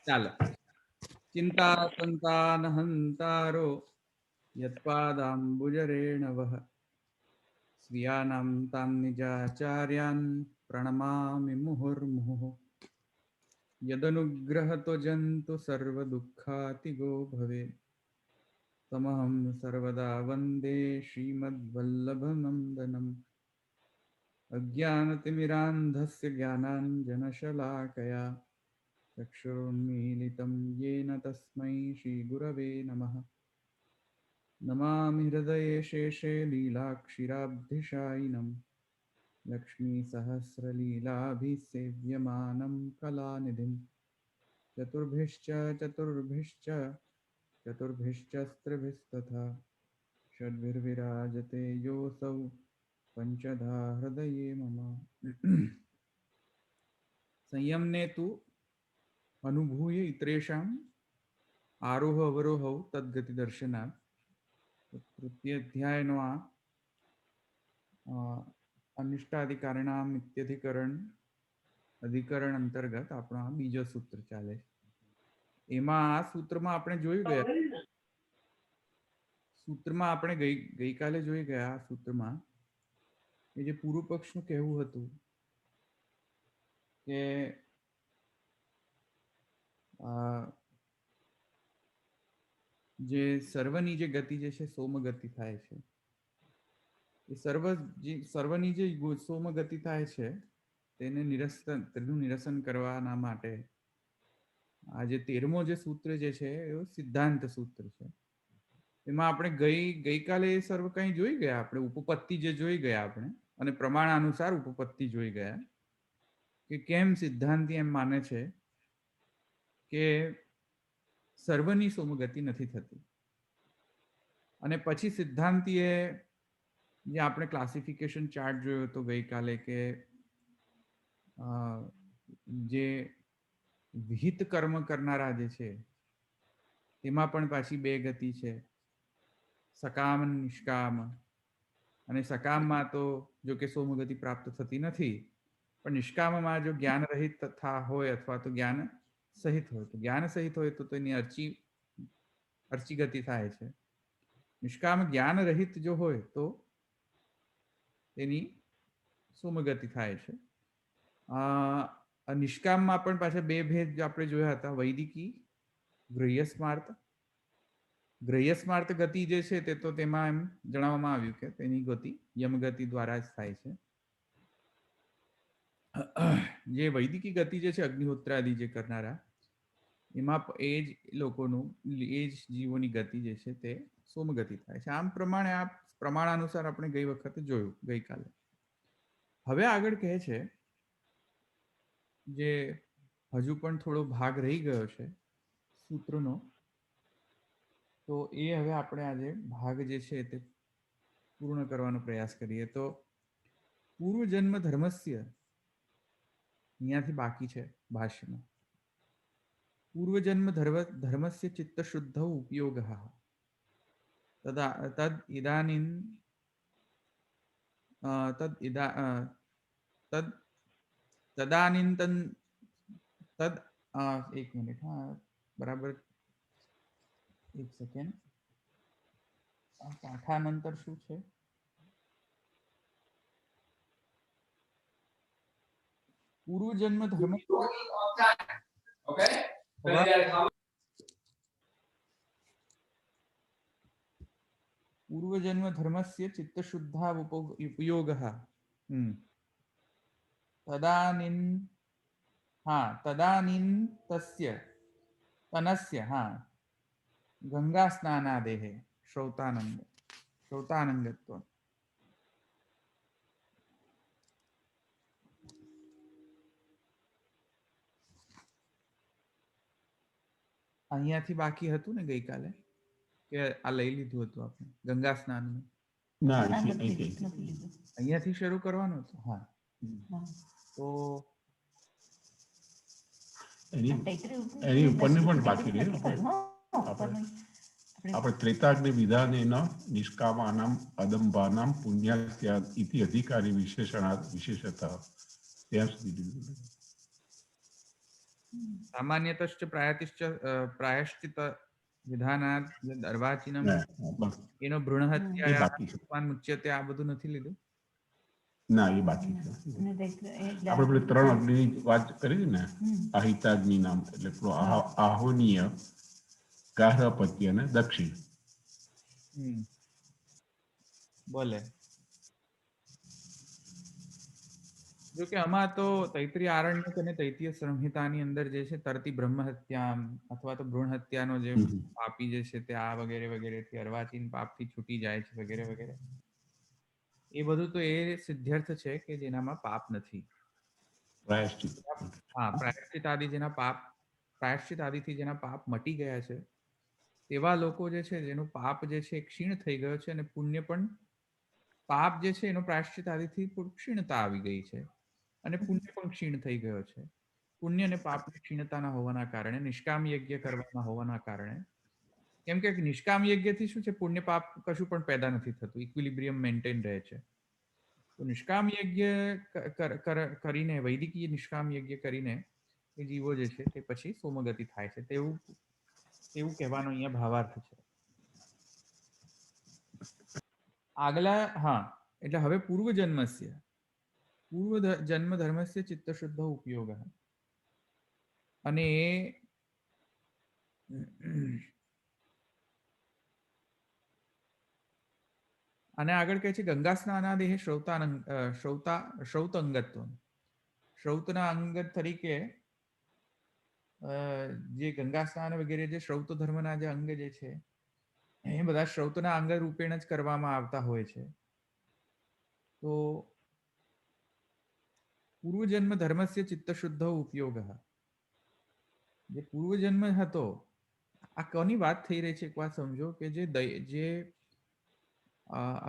ચાલો. ચિંતા સંતાનહંતારો યત્પાદાંબુજરેણવઃ સ્વીયાનાં તાન નિજાચાર્યાન પ્રણમામિ મુહુર્મુહુઃ યદનુગ્રહતો જંતુ સર્વદુઃખાતિગો ભવેत् તમહં સર્વદા વંદે શ્રીમદ્વલ્લભનંદનम् અજ્ઞાનતિમિરાન્ધસ્ય જ્ઞાનાഞ്જનશલાકયા ચક્ષુરુન્મીલિतं येन तस्मै श्रीगुरवे नमः। नमामि हृदये शेषे लीलाक्षीराब्धिशायिनं लक्ष्मीसहस्रलीलाभिसेव्यमानं कलानिधिं चतुर्भिश्च षड्भिर्विराजते योऽसौ पञ्चधा हृदये मम। संयमने तु अनुभूय इतरेषां आरोह अवरोहौ तद्गति दर्शनात् तृतीय अध्यायનો આ અનિષ્ટાધિકારીણામ નિત્યધિકરણ અધિકરણ અંતર્ગત આપણો આ બીજો સૂત્ર ચાલે છે. એમાં આ સૂત્રમાં આપણે જોઈ ગયા ગઈકાલે જોઈ ગયા આ સૂત્રમાં એ જે પૂર્વ પક્ષનું કહેવું હતું કે જે સર્વની જે ગતિ જે છે સોમ ગતિ થાય છે એ સર્વની જે સોમ ગતિ થાય છે તેનું નિરસન કરવાના માટે આ જે 13મો જે સૂત્ર જે છે એ સિદ્ધાંત સૂત્ર છે. એમાં આપણે ગઈકાલે સર્વ કંઈ જોઈ ગયા, આપણે ઉપપત્તિ જે જોઈ ગયા આપણે અને પ્રમાણાનુસાર ઉપપત્તિ જોઈ ગયા કે કેમ સિદ્ધાંતિ એમ માને છે કે સર્વની સોમગતિ નથી થતી. અને પછી સિદ્ધાંતિએ જે આપણે ક્લાસિફિકેશન ચાર્ટ જોયો હતો ગઈકાલે કે જે વિહિત કર્મ કરનારા જે છે તેમાં પણ પાછી બે ગતિ છે, સકામ અને નિષ્કામ. અને સકામમાં તો જો કે સોમગતિ પ્રાપ્ત થતી નથી, પણ નિષ્કામમાં જો જ્ઞાન રહિત હોય અથવા તો જ્ઞાન સહિત હોય તો તેની અર્ચી ગતિ થાય છે. નિષ્કામ જ્ઞાન રહિત જો હોય તો તેની સોમગતિ થાય છે. નિષ્કામમાં પણ પાછા બે ભેદ આપણે જોયા હતા, વૈદિકી ગ્રહ્યસ્માર્થ ગતિ જે છે તે તો તેમાં એમ જણાવવામાં આવ્યું કે તેની ગતિ યમગતિ દ્વારા જ થાય છે. જે વૈદિકી ગતિ જે છે અગ્નિહોત્રાદિ જે કરનારા એમાં એ જ લોકોનું એ જ જીવોની ગતિ જે છે તે સોમગતિ થાય છે. આમ પ્રમાણે આ પ્રમાણાનુસાર આપણે ગઈ વખતે જોયું ગઈકાલે. હવે આગળ કહે છે જે હજુ પણ થોડો ભાગ રહી ગયો છે સૂત્રનો, તો એ હવે આપણે આજે ભાગ જે છે તે પૂર્ણ કરવાનો પ્રયાસ કરીએ. તો પૂર્વજન્મ ધર્મસ્ય અહીંયાથી બાકી છે ભાષ્યમાં. પૂર્વજન્મ ધર્મસ્ય ચિત્તશુદ્ધ ઉપયોગ એક મિનિટ, હા બરાબર, એક સેકન્ડ. પાઠાનંતર શું છે? પૂર્વજન્મ ધર્મ પૂર્વજન્મ ધર્મસ્ય ચિત્તશુદ્ધા ઉપયોગઃ તદાનીन्तસ્ય તનસ્ય ગંગા સ્નાનાદેહ શ્રૌતાનંગત્વ. અહીંયાથી બાકી હતું ને ગઈકાલે કે આ લઈ લીધું હતું આપણે ગંગા સ્નાનનું? ના, અહીંયાથી શરૂ કરવાનું હતું. હા, તો એની ઉપરની પણ બાકી રહી. આપણે ત્રેતાગ્નિ વિધાનેન નિષ્કામાનામ અદંભાનામ પુણ્યાત્યાદ ઇતિ અધિકારી વિશેષતઃ ત્યાં સુધી લીધું. સામાન્યતશ્ચ પ્રાયશ્ચિત વિધાનાત યદ અર્વાચીનમ ના, બસ એનો એ ભ્રૂણહત્યા બાકી છે. મુચ્યતે આ બધું નથી લીધું. ના, એ બાકી છે. આપણે પેલી 3 અગ્નિની વાત કરી ને, આહિતાગ્નિ નામ, એટલે પેલો આહોનીય, ગાર્હપત્ય અને દક્ષિણ. બોલે જો કે આમાં તો તૈત્રીય આરણ્યક અને તૈત્રીય સંહિતાની અંદર જે છે તરતી બ્રહ્મ હત્યા અથવા તો ભ્રૂણ હત્યાનો જે પાપી જે છે તે આ વગેરે વગેરે થી અર્વાચીન પાપથી છૂટી જાય છે વગેરે વગેરે. એ બધું તો એ સિદ્ધાર્થ છે કે જેનામાં પાપ નથી. પ્રાયશ્ચિત. હા, પ્રાયશ્ચિત આદિ જેના પાપ, પ્રાયશ્ચિત આદિથી જેના પાપ મટી ગયા છે તેવા લોકો જે છે જેનું પાપ જે છે ક્ષીણ થઈ ગયો છે અને પુણ્ય પણ, પાપ જે છે એનો પ્રાયશ્ચિત આદિથી ક્ષીણતા આવી ગઈ છે અને પુણ્ય પણ ક્ષીણ થઈ ગયો છે. પુણ્ય અને પાપની ક્ષીણતાના હોવાના કારણે, નિષ્કામ યજ્ઞ કરવાના હોવાના કારણે, કેમ કે નિષ્કામ યજ્ઞથી શું છે, પુણ્ય પાપ કશું પણ પેદા નથી થતું, ઇક્વિલિબ્રિયમ મેન્ટેન રહે છે. તો નિષ્કામ યજ્ઞ કરીને, વૈદિકીય નિષ્કામ યજ્ઞ કરીને એ જીવો જે છે તે પછી સોમગતિ થાય છે તેવું એવું કહેવાનો અહીંયા ભાવાર્થ છે. આગલા, હા, એટલે હવે પૂર્વ જન્મ ધર્મસ્ય ચિત્તશુદ્ધ ઉપયોગ, અને અને આગળ કહે છે ગંગા સ્નાનાદેહ શ્રૌતાંગત્વ, શ્રૌતના અંગ તરીકે જે ગંગા સ્નાન વગેરે જે શ્રૌત ધર્મના જે અંગ જે છે એ બધા શ્રૌતના અંગ રૂપેણ જ કરવામાં આવતા હોય છે. તો પૂર્વજન્મ ધર્મસ્ય ચિત્તશુદ્ધ ઉપયોગ, જે પૂર્વજન્મ હતો, આ કોની વાત થઈ રહી છે એક વાત સમજો કે જે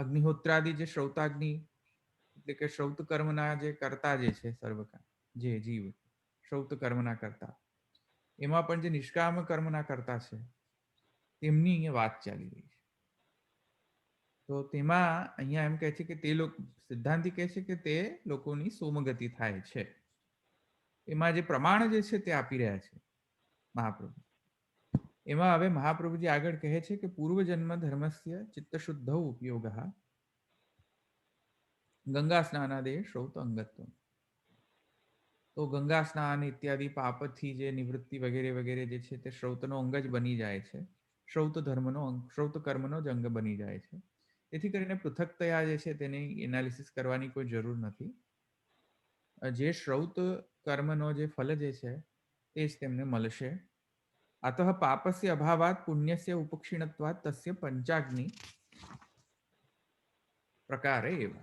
અગ્નિહોત્રાદિ, જે શ્રૌતાગ્નિ એટલે કે શ્રૌત કર્મના જે કરતા જે છે સર્વકા, જે જીવ શ્રૌત કર્મના કરતા, એમાં પણ જે નિષ્કામ કર્મના કરતા છે તેમની અહીંયા વાત ચાલી રહી છે. તો તેમાં અહીંયા એમ કહે છે કે તે લોકો, સિદ્ધાંતિ કહે છે કે તે લોકોની સોમગતિ થાય છે. એમાં જે પ્રમાણ જે છે તે આપી રહ્યા છે મહાપ્રભુ. એમાં હવે મહાપ્રભુજી આગળ કહે છે કે પૂર્વજન્મ ધર્મસ્ય ચિત્તશુદ્ધ ઉપયોગ ગંગા સ્નાનાદે શ્રૌત અંગત્વ. તો ગંગા સ્નાન ઇત્યાદિ પાપથી જે નિવૃત્તિ વગેરે વગેરે જે છે તે શ્રૌતનો અંગ જ બની જાય છે, શ્રૌત ધર્મનો, શ્રૌત કર્મનો જ અંગ બની જાય છે. તેથી કરીને પૃથક્તયા જે છે તેની એનાલિસિસ કરવાની કોઈ જરૂર નથી. જે શ્રૌત કર્મનો જે ફલ જે છે તે જ તેમને મળશે. અતઃ પાપસ્ય અભાવાત પુણ્યસ્ય ઉપક્ષીણત્વાત તસ્ય પંચાગ્નિ પ્રકારે એવ.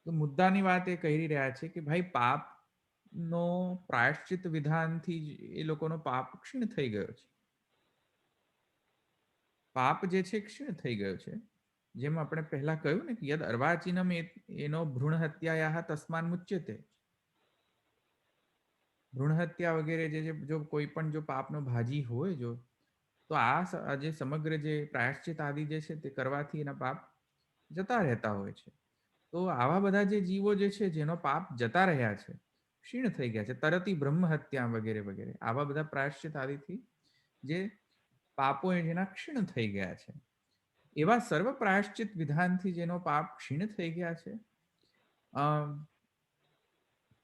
તો મુદ્દાની વાત એ કહી રહ્યા છે કે ભાઈ પાપનો પ્રાયશ્ચિત વિધાનથી એ લોકોનો પાપ ક્ષીણ થઈ ગયો છે. પાપ જે છે ક્ષીણ થઈ ગયો છે. જેમ આપણે પહેલા કહ્યું ને કે યદ અર્વાચીનમ એનો ભ્રૂણ હત્યાયા તસ્માન મુચ્યતે. ભ્રૂણ હત્યા વગેરે જે જો કોઈ પણ જો પાપનો ભાજી હોય જો, તો આ જે સમગ્ર જે પ્રાયશ્ચિત આદિ જે છે તે કરવાથી એના પાપ જતા રહેતા હોય છે. તો આવા બધા જે જીવો જે છે જેનો પાપ જતા રહ્યા છે, ક્ષીણ થઈ ગયા છે, તરતી બ્રહ્મ હત્યા વગેરે વગેરે, આવા બધા પ્રાયશ્ચિત આદિથી જે પાપો જેના ક્ષીણ થઈ ગયા છે, એવા સર્વ પ્રાયશ્ચિત વિધાનથી જેનો પાપ ક્ષીણ થઈ ગયા છે,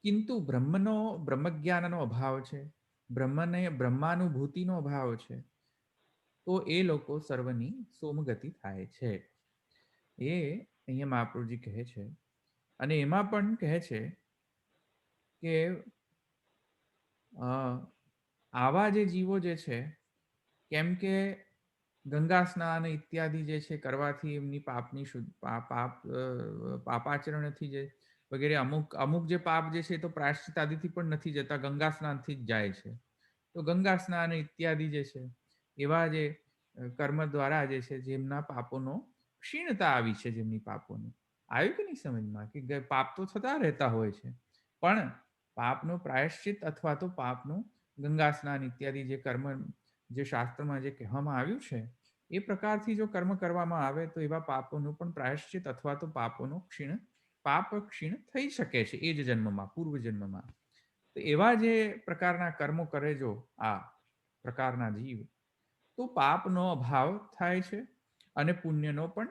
કિંતુ બ્રહ્મજ્ઞાનનો અભાવ છે, બ્રહ્માનુભૂતિનો અભાવ છે, તો એ લોકો સર્વની સોમગતિ થાય છે. એ અહીંયા મહાપ્રભુજી કહે છે. અને એમાં પણ કહે છે કે આવા જે જીવો જે છે, કેમ કે ગંગા સ્નાન ઇત્યાદિ જે છે કરવાથી એમની પાપની પાપાચરણથી જે વગેરે અમુક જે પાપ જે છે તો પ્રાયશ્ચિત આદિથી પણ નથી જતા, ગંગા સ્નાનથી જ જાય છે. તો ગંગા સ્નાન ઇત્યાદિ જે છે એવા જે કર્મ દ્વારા જે છે જેમના પાપોનો ક્ષીણતા આવી છે, જેમની પાપોની આવ્યું કે નહીં સમજમાં, કે પાપ તો થતા રહેતા હોય છે, પણ પાપનું પ્રાયશ્ચિત અથવા તો પાપનું ગંગા સ્નાન ઇત્યાદિ જે કર્મ જે શાસ્ત્રમાં જે કહેવામાં આવ્યું છે એ પ્રકારથી જો કર્મ કરવામાં આવે તો એવા પાપોનું પણ પ્રાયશ્ચિત અથવા તો પાપ ક્ષીણ થઈ શકે છે એ જ જન્મમાં, પૂર્વ જન્મમાં. તો તો એવા જે પ્રકારના કર્મો કરે જો આ પ્રકારના જીવ, તો પાપનો અભાવ થાય છે અને પુણ્યનો પણ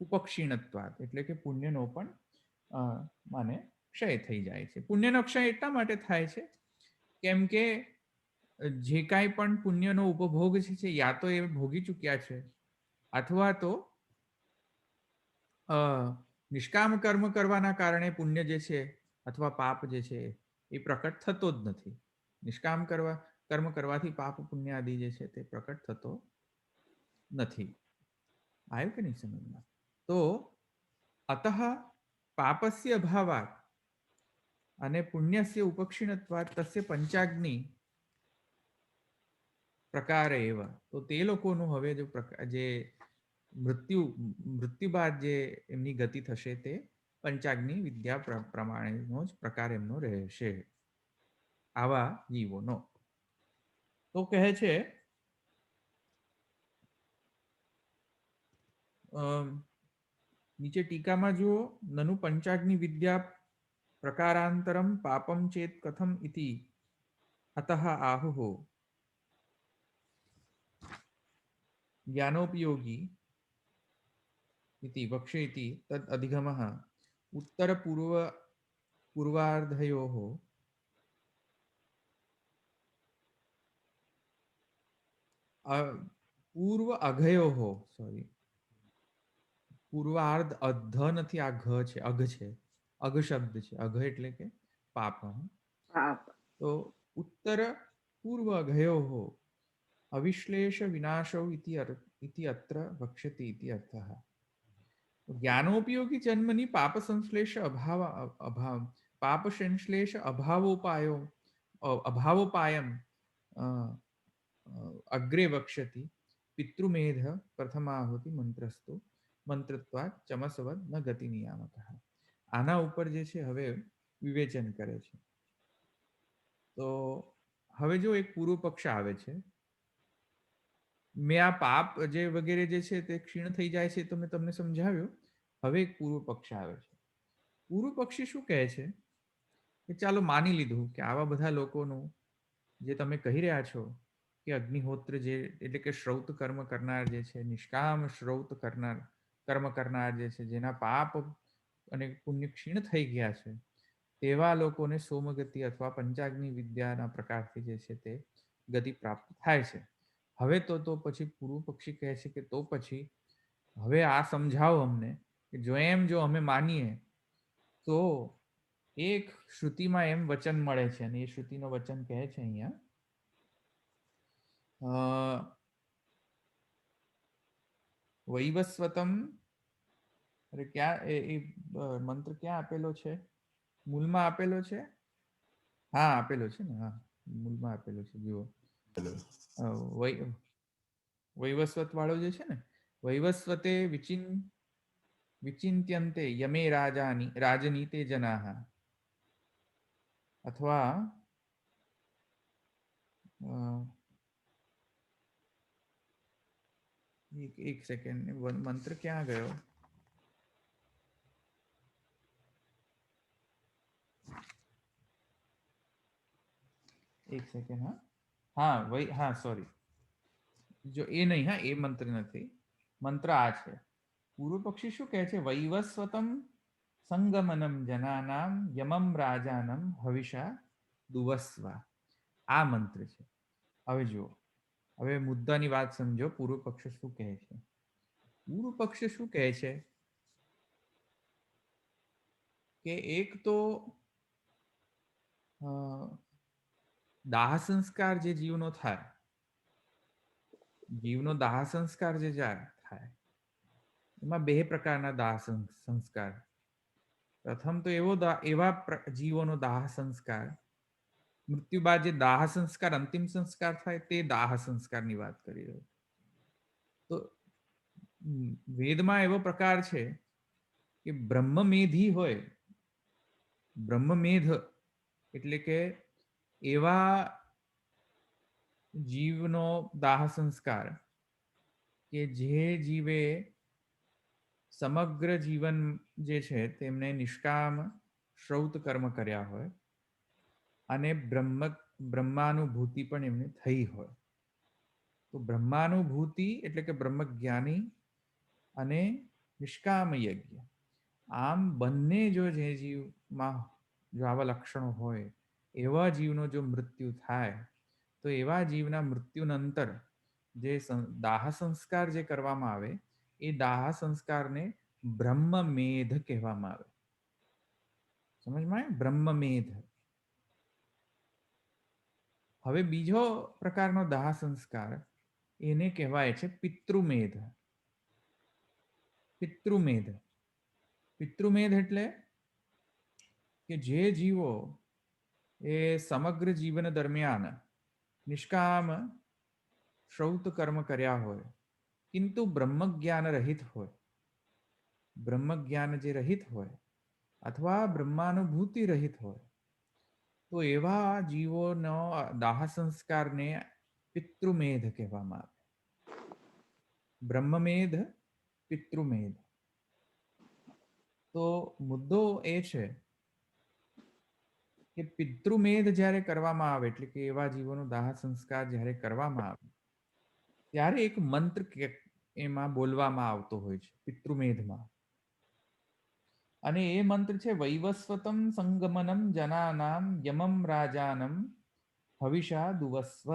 ઉપક્ષીણત્વાદ, એટલે કે પુણ્યનો પણ માને ક્ષય થઈ જાય છે. પુણ્યનો ક્ષય એટલા માટે થાય છે કેમ કે જે કાંઈ પણ પુણ્યનો ઉપભોગ છે યા તો એ ભોગી ચૂક્યા છે, અથવા તો નિષ્કામ કર્મ કરવાના કારણે પુણ્ય જે છે અથવા પાપ જે છે એ પ્રકટ થતો જ નથી. નિષ્કામ કર્મ કરવાથી પાપ પુણ્ય આદિ જે છે તે પ્રકટ થતો નથી. આવ્યું કે નહીં સમજમાં? તો અતઃ પાપસ્ય અભાવાત અને પુણ્યસ્ય ઉપક્ષીણત્વાત તસ્ય પંચાગ્નિ પ્રકાર એવ. તો તે લોકોનું હવે જે મૃત્યુ બાદ જે એમની ગતિ થશે તે પંચાગ્નિ વિદ્યા પ્રમાણેનો જ પ્રકાર એમનો રહેશે, આવા જીવોનો. તો કહે છે નીચે ટીકામાં જુઓ, નનુ પંચાગ્નિ વિદ્યા પ્રકારાંતરમ પાપમ ચેત કથમ ઇતિ અતઃ આહુઃ જ્ઞાનોપયોગી इति वक्षेति तद अधिगमः उत्तर पूर्वार्धयोः પૂર્વ અઘયોઃ, સોરી પૂર્વાર્ધ, અધ નથી, આ ઘ છે, અઘ છે, અઘ શબ્દ છે, અઘ એટલે કે પાપ. તો ઉત્તર પૂર્વ અઘયોઃ અવિશ્લેષ વિનાશો ઇતિ અત્ર વક્ષ્યતે ઇતિ અર્થः. ज्ञानोपयोगी जन्मनि पाप संश्लेष अभाव पाप संश्लेष अभावोपायम अग्रे वक्ष्यति पितृमेध प्रथमाहुति मंत्रस्तु मंत्रत्वात् चमसवद न गति नियामकः. આના ઉપર જે છે હવે વિવેચન કરે છે. તો હવે જો એક પૂર્વ પક્ષ આવે છે, મેં આ પાપ જે વગેરે જે છે તે ક્ષીણ થઈ જાય છે તો મેં તમને સમજાવ્યું. હવે એક પૂર્વ પક્ષ આવે છે. પૂર્વ પક્ષી શું કહે છે કે ચાલો માની લીધું કે આવા બધા લોકોનું જે તમે કહી રહ્યા છો કે અગ્નિહોત્ર જે એટલે કે શ્રૌત કર્મ કરનાર જે છે, નિષ્કામ શ્રૌત કરનાર કર્મ કરનાર જે છે, જેના પાપ અને પુણ્ય ક્ષીણ થઈ ગયા છે, તેવા લોકોને સોમગતિ અથવા પંચાગ્નિ વિદ્યાના પ્રકારથી જે છે તે ગતિ પ્રાપ્ત થાય છે. હવે તો પછી પૂર્વ પક્ષી કહે છે કે તો પછી હવે આ સમજાવો અમને કે જો અમે માનીએ તો એક શ્રુતિમાં એમ વચન મળે છે, અને એ શ્રુતિનો વચન કહે છે અહીંયા વૈવસ્વતમ, અરે ક્યાં એ મંત્ર ક્યાં આપેલો છે? મૂલમાં આપેલો છે? હા આપેલો છે ને, હા મૂલમાં આપેલો છે. જુઓ વૈવસ્વત વાળો જે છે ને, વૈવસ્વતે વિચિંત્યન્તે યમે રાજનીતે જનાઃ, અથવા એક સેકન્ડ, મંત્ર ક્યાં ગયો? એક સેકન્ડ. હા સોરી, જો એ નહીં, હા એ મંત્ર નથી, મંત્ર આ છે. પૂર્વ પક્ષી શું કહે છે? વૈવસ્વતમ સંગમનમ જનાનામ યમમ રાજાનમ હવિષા દુવસ્વા, આ મંત્ર છે. હવે જુઓ, હવે મુદ્દાની વાત સમજો. પૂર્વ પક્ષ શું કહે છે? પૂર્વ પક્ષ શું કહે છે કે એક તો દાહ સંસ્કાર જે જીવનો થાય, જીવનો દાહ સંસ્કાર જે થાય, એમાં બે પ્રકારના દાહ સંસ્કાર. પ્રથમ તો એવા જીવોનો દાહ સંસ્કાર, મૃત્યુ બાદ જે દાહ સંસ્કાર, અંતિમ સંસ્કાર થાય, તે દાહ સંસ્કારની વાત કરી રહ્યો. તો વેદમાં એવો પ્રકાર છે કે બ્રહ્મમેધી હોય, બ્રહ્મમેધ એટલે કે એવા જીવનો દાહ સંસ્કાર કે જે જીવે સમગ્ર જીવન જે છે તેમને નિષ્કામ શ્રૌત કર્મ કર્યા હોય, અને બ્રહ્માનુભૂતિ પણ એમને થઈ હોય. તો બ્રહ્માનુભૂતિ એટલે કે બ્રહ્મજ્ઞાની અને નિષ્કામ યજ્ઞ, આમ બંને જો જે જીવમાં જો આવા લક્ષણો હોય એવા જીવનો જો મૃત્યુ થાય તો એવા જીવના મૃત્યુનંતર જે દાહ સંસ્કાર જે કરવામાં આવે એ દાહ સંસ્કારને બ્રહ્મમેધ કહેવામાં આવે. સમજમાં આવે? બ્રહ્મમેધ. હવે બીજો પ્રકારનો દાહ સંસ્કાર એને કહેવાય છે પિતૃમેધ. પિતૃમેધ. પિતૃમેધ એટલે કે જે જીવો એ સમગ્ર જીવન દરમિયાન નિષ્કામ શ્રૌત કર્મ કર્યા હોય કિંતુ બ્રહ્મજ્ઞાન રહિત હોય, બ્રહ્મજ્ઞાન જે રહિત હોય અથવા બ્રહ્માનુભૂતિ રહિત હોય તો એવા જીવોનો દાહ સંસ્કારને પિતૃમેધ કહેવામાં આવે. બ્રહ્મમેધ, પિતૃમેધ. તો મુદ્દો એ છે કે પિતૃમેધ જ્યારે કરવામાં આવે એટલે કે એવા જીવોનો દાહ સંસ્કાર જ્યારે કરવામાં આવે ત્યારે એક મંત્ર એમાં બોલવામાં આવતો હોય છે પિતૃમેધમાં. અને એ મંત્ર છે વૈવસ્વતમ સંગમનમ જનાનામ યમમ રાજાનમ હવિષા દુવસ્વ.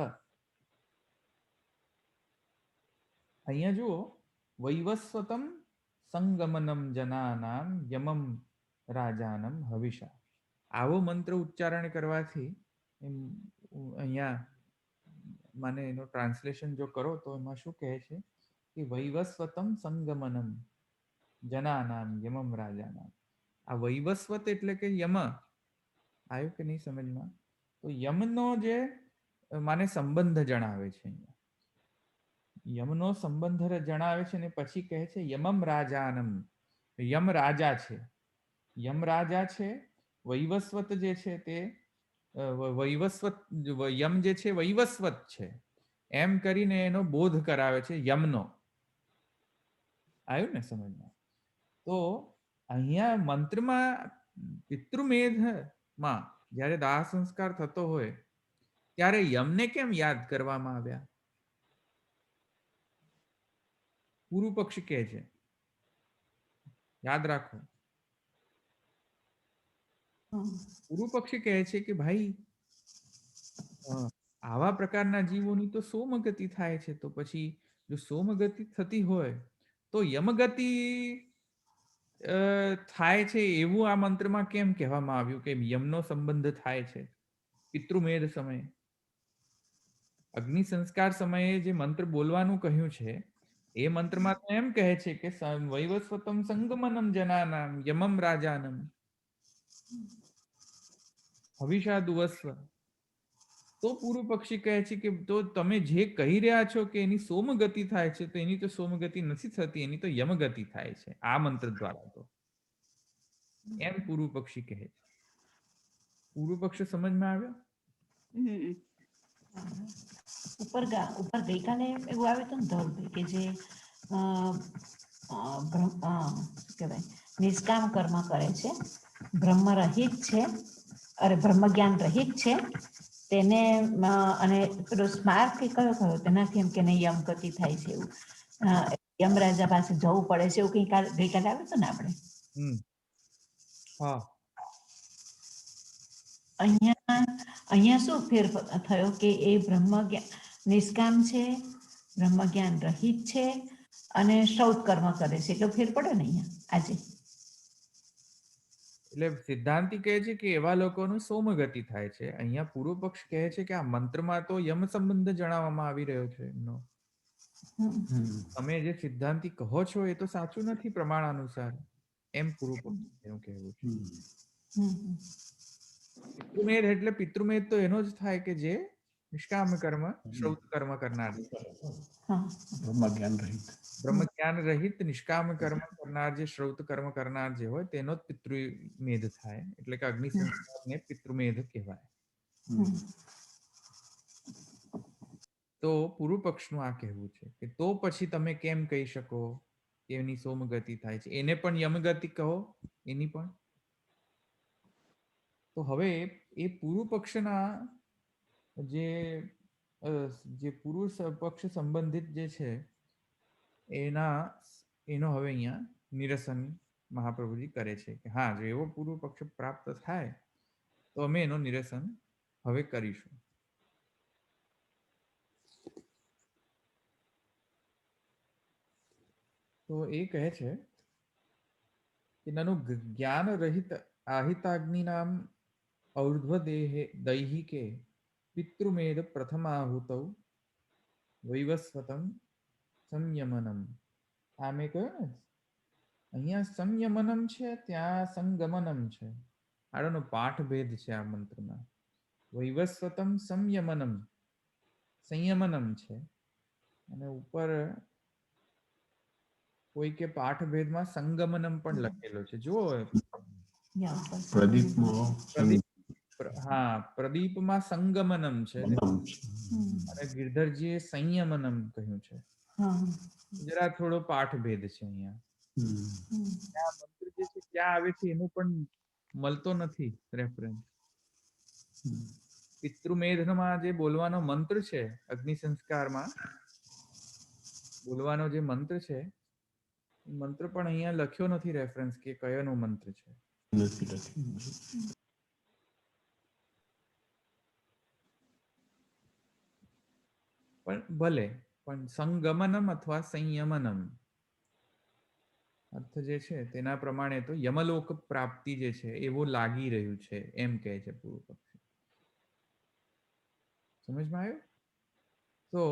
અહીંયા જુઓ, વૈવસ્વતમ સંગમનમ જનાનામ યમમ રાજાનમ હવિષા. આવો મંત્ર ઉચ્ચારણ કરવાથી અહીંયા મને એનો ટ્રાન્સલેશન જો કરો તો એમાં શું કહે છે કે વૈવસ્વતમ સંગમનમ જનાનામ યમમ રાજાનામ. આ વૈવસ્વત એટલે કે યમ. આવ્યું કે નહીં સમજમાં? તો યમનો જે માને સંબંધ જણાવે છે અહીંયા. યમનો સંબંધ જણાવે છે ને પછી કહે છે યમમ રાજાનમ. યમ રાજા છે. યમ રાજા છે. વૈવસ્વત જે છે તે વૈવસ્વત, યમ જે છે વૈવસ્વત છે એમ કરીને એનો બોધ કરાવે છે યમનો. આવ્યું ને સમજમાં? તો અહીંયા મંત્રમાં પિતૃમેધમાં જ્યારે દાહ સંસ્કાર થતો હોય ત્યારે યમને કેમ યાદ કરવામાં આવ્યા? પૂર્વ પક્ષી કહે છે, યાદ રાખો. પૂર્વ પક્ષી કહે છે કે ભાઈ આવા પ્રકારના જીવોની તો સોમગતિ થાય છે, તો પછી જો સોમગતિ થતી હોય તો યમગતિ થાય છે એવું આ મંત્રમાં કેમ કહેવામાં આવ્યું કે યમનો સંબંધ થાય છે પિતૃમેધ સમયે? અગ્નિ સંસ્કાર સમયે જે મંત્ર બોલવાનું કહ્યું છે એ મંત્રમાં તો એમ કહે છે કે વૈવસ્વતમ સંગમનમ જનાનામ યમમ રાજાનમ હવિષા દુવસ્વ. તો પૂર્વ પક્ષી કહે છે કે તો તમે જે કહી રહ્યા છો કે એની સોમગતિ થાય છે તો એની તો સોમગતિ નથી થતી, એની તો યમગતિ થાય છે આ મંત્ર દ્વારા. તો એમ પૂર્વ પક્ષી કહે છે. પૂર્વ પક્ષ સમજમાં આવ્યો? ઉપર ગઈકાલે એવું આવ્યું હતું ને ધવલભાઈ કે જે કહેવાય નિષ્કામ કર્મ કરે છે, બ્રહ્મ રહિત છે, અરે બ્રહ્મ જ્ઞાન રહિત છે તેને, અને પેલો સ્માર્ક કે કયો તેનાથી એમ કે નહીં યમગતિ થાય છે એવું, યમરાજા પાસે જવું પડે છે એવું કંઈ ગઈકાલે આવ્યું હતું ને આપણે. હા. અહીંયા શું ફેર થયો કે એ બ્રહ્મ નિષ્કામ છે, બ્રહ્મ જ્ઞાન રહિત છે અને શ્રૌત કર્મ કરે છે, એટલો ફેર પડે ને અહીંયા આજે. એટલે સિદ્ધાંતિ કહે છે કે એવા લોકોનું સોમગતિ થાય છે. અહીંયા પૂર્વ પક્ષ કહે છે કે આ મંત્રમાં તો યમ સંબંધ જણાવવામાં આવી રહ્યો છે એમનો. તમે જે સિદ્ધાંતિ કહો છો એ તો સાચું નથી પ્રમાણ અનુસાર, એમ પૂર્વ પક્ષ એનું કહેવું છે. પિતૃમેધ એટલે પિતૃમેધ તો એનો જ થાય કે જે નિષ્કામ કર્મ શ્રૌત કર્મ કરનાર, બ્રહ્મજ્ઞાન રહિત નિષ્કામ કર્મ કરનાર, જે શ્રૌત કર્મ કરનાર જે હોય તેનો જ પિતૃમેધ થાય. એટલે કે અગ્નિ સંસ્કારને પિતૃમેધ કહેવાય. તો પૂર્વ પક્ષનું આ કહેવું છે કે તો પછી તમે કેમ કહી શકો કે એની સોમગતિ થાય છે? એને પણ યમગતિ કહો, એની પણ. તો હવે એ પૂર્વ પક્ષના જે જે પૂર્વ પક્ષ સંબંધિત જે છે એનો હવે અહીંયા નિરસન મહાપ્રભુજી કરે છે કે હા, જો એવો પૂર્વ પક્ષ પ્રાપ્ત થાય તો અમે એનો નિરસન હવે કરીશું. તો એ કહે છે કે નનું જ્ઞાન રહિત આહિતાગ્નિ નામ ઔર્ધ્વ દૈહિકે પિતૃમેદ પ્રથમાહુતૌ વૈવસ્વતમ સંયમનમ. આ મેં કહ્યું ને, અહીંયા સંયમનમ છે, ત્યાં સંગમનમ છે. આનો પાઠ ભેદ છે આ મંત્રમાં. વૈવસ્વતમ સંયમનમ, સંયમનમ છે, અને ઉપર કોઈ કે પાઠ ભેદમાં સંગમનમ પણ લખેલો છે. જો હા, પ્રદીપમાં સંગમનમ છે અને ગિરધરજીએ સંયમનમ કહ્યું છે. જરા થોડો પાઠ ભેદ છે અહીંયા. આ મંત્ર જે છે ક્યાં આવે છે એનું પણ મળતો નથી રેફરન્સ. પિતૃમેધમાં જે બોલવાનો મંત્ર છે, અગ્નિ સંસ્કારમાં બોલવાનો જે મંત્ર છે, મંત્ર પણ અહીંયા લખ્યો નથી રેફરન્સ કે કયોનો મંત્ર છે. પણ ભલે, પણ સંગમનમ અથવા સંયમનમ અર્થ જે છે તેના પ્રમાણે તો યમલોક પ્રાપ્તિ જે છે એવું લાગી રહ્યું છે, એમ કહે છે પૂર્વ પક્ષી. સમજમાં આવ્યું? તો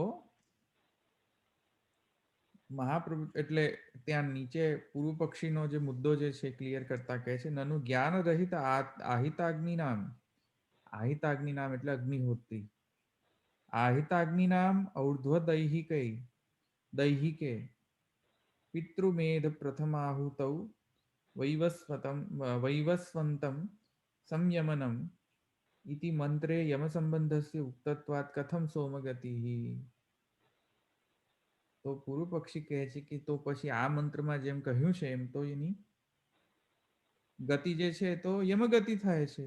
મહાપ્રભુ એટલે ત્યાં નીચે પૂર્વ પક્ષીનો જે મુદ્દો જે છે ક્લિયર કરતા કહે છે, નનું જ્ઞાન રહિત આહિતાગ્નિ નામ. આહિતાગ્નિ નામ એટલે અગ્નિહોત્રી. આહિતાગ્નિ નામ ઔર્ધ્વ દૈહિકે પિતૃમેધ પ્રથમાહુતૌ વૈવસ્વંતમ સંયમનમ ઇતિ મંત્રે યમ સંબંધસ્ય ઉક્તત્વાત કથમ સોમગતિઃ. તો પૂર્વ પક્ષી કહે છે કે તો પછી આ મંત્રમાં જેમ કહ્યું છે એમ તો એની ગતિ જે છે તો યમગતિ થાય છે.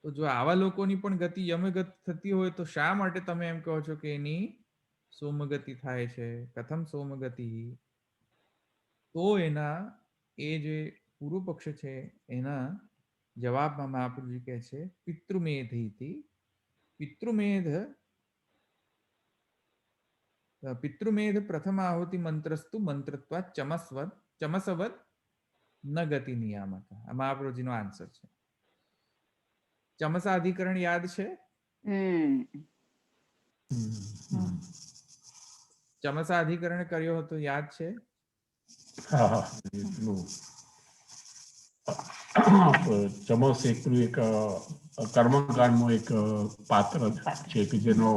તો જો આવા લોકોની પણ ગતિ યમગતિ થતી હોય તો શા માટે તમે એમ કહો છો કે એની સોમગતિ થાય છે? કથમ સોમગતિ? તો એના એ જે પૂર્વ પક્ષ છે એના જવાબમાં મહાપ્રભુજી કહે છે પિતૃમેધ પિતૃમેધ પ્રથમ આહુતિ મંત્રસ્તુ મંત્રત્વા ચમસવદ ન ગતિ નિયામક. આ મહાપ્રભુજીનો આન્સર છે. ચમસાધિકરણ યાદ છે? ચમસાધિકરણ કર્યો હતો યાદ છે? ચમસ એક કર્મકાંડનો એક પાત્ર છે કે જેનો